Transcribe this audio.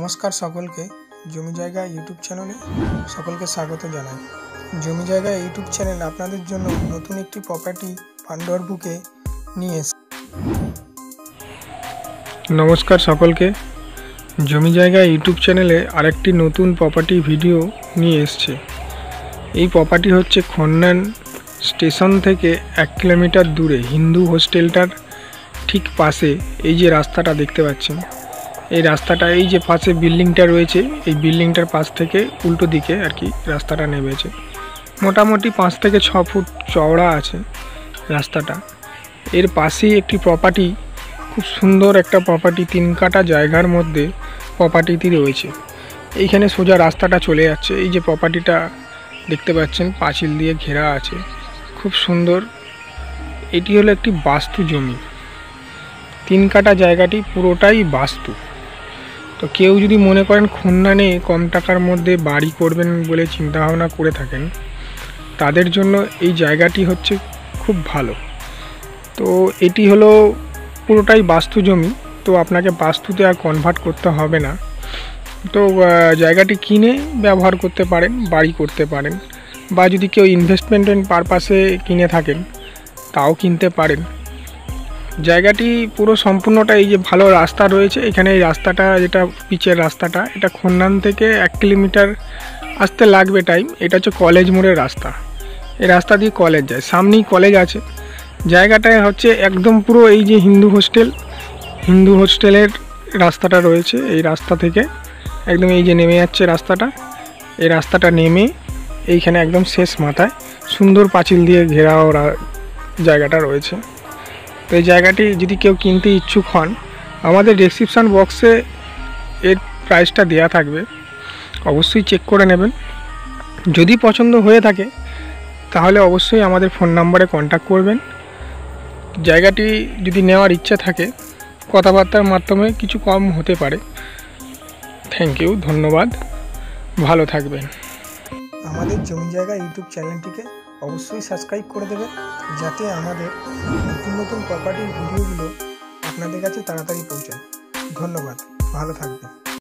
নমস্কার সকলকে জমি জায়গা ইউটিউব চ্যানেলে সকলকে স্বাগত জানাই। জমি জায়গা ইউটিউব চ্যানেল আপনাদের জন্য নতুন একটি প্রপার্টি পান্ডুয়ার বুকে নিয়ে এসেছে। নমস্কার সকলকে জমি জায়গা ইউটিউব চ্যানেলে আরেকটি নতুন প্রপার্টি ভিডিও নিয়ে এসেছে। এই প্রপার্টি হচ্ছে খন্নান স্টেশন থেকে 1 কিলোমিটার দূরে হিন্দু হোস্টেলটার ঠিক পাশে এই যে রাস্তাটা দেখতে পাচ্ছেন, এই রাস্তাটা এই যে পাশে বিল্ডিংটা রয়েছে, এই বিল্ডিংটার পাশ থেকে উল্টো দিকে আর কি রাস্তাটা নেমেছে। মোটামুটি 5 থেকে 6 ফুট চওড়া আছে রাস্তাটা। এর পাশেই একটি প্রপার্টি, খুব সুন্দর একটা প্রপার্টি, 3 কাঠা জায়গার মধ্যে প্রপার্টিটি রয়েছে। এইখানে সোজা রাস্তাটা চলে যাচ্ছে। এই যে প্রপার্টিটা দেখতে পাচ্ছেন পাঁচিল দিয়ে ঘেরা আছে, খুব সুন্দর। এটি হলো একটি বাস্তু জমি। 3 কাঠা জায়গাটি পুরোটাই বাস্তু। তো কেউ যদি মনে করেন খন্নানে কম টাকার মধ্যে বাড়ি করবেন বলে চিন্তাভাবনা করে থাকেন, তাদের জন্য এই জায়গাটি হচ্ছে খুব ভালো। তো এটি হলো পুরোটাই বাস্তু জমি, তো আপনাকে বাস্তুতে আর কনভার্ট করতে হবে না। তো জায়গাটি কিনে ব্যবহার করতে পারেন, বাড়ি করতে পারেন, বা যদি কেউ ইনভেস্টমেন্ট পারপাসে কিনে থাকেন তাও কিনতে পারেন। জায়গাটি পুরো সম্পূর্ণটা এই যে ভালো রাস্তা রয়েছে, এখানে এই রাস্তাটা যেটা পিচের রাস্তাটা, এটা খন্নান থেকে 1 কিলোমিটার আসতে লাগবে টাইম। এটা হচ্ছে কলেজ মোড়ের রাস্তা, এই রাস্তা দিয়ে কলেজ যায়, সামনেই কলেজ আছে। জায়গাটায় হচ্ছে একদম পুরো এই যে হিন্দু হোস্টেলের রাস্তাটা রয়েছে, এই রাস্তা থেকে একদম এই যে নেমে যাচ্ছে রাস্তাটা, এই রাস্তাটা নেমে এইখানে একদম শেষ মাথায় সুন্দর পাঁচিল দিয়ে ঘেরা জায়গাটা রয়েছে। তো এই জায়গাটি যদি কেউ কিনতে ইচ্ছুক হন, আমাদের ডেসক্রিপশান বক্সে এর প্রাইসটা দেওয়া থাকবে, অবশ্যই চেক করে নেবেন। যদি পছন্দ হয়ে থাকে তাহলে অবশ্যই আমাদের ফোন নাম্বারে কন্ট্যাক্ট করবেন। জায়গাটি যদি নেওয়ার ইচ্ছা থাকে কথাবার্তার মাধ্যমে কিছু কম হতে পারে। থ্যাংক ইউ, ধন্যবাদ, ভালো থাকবেন। আমাদের জমি জায়গা ইউটিউব চ্যানেলটিকে অবশ্যই সাবস্ক্রাইব করে দেবেন, যাতে আমাদের নতুন নতুন প্রপার্টির ভিডিওগুলো আপনাদের কাছে তাড়াতাড়ি পৌঁছায়। ধন্যবাদ, ভালো থাকবেন।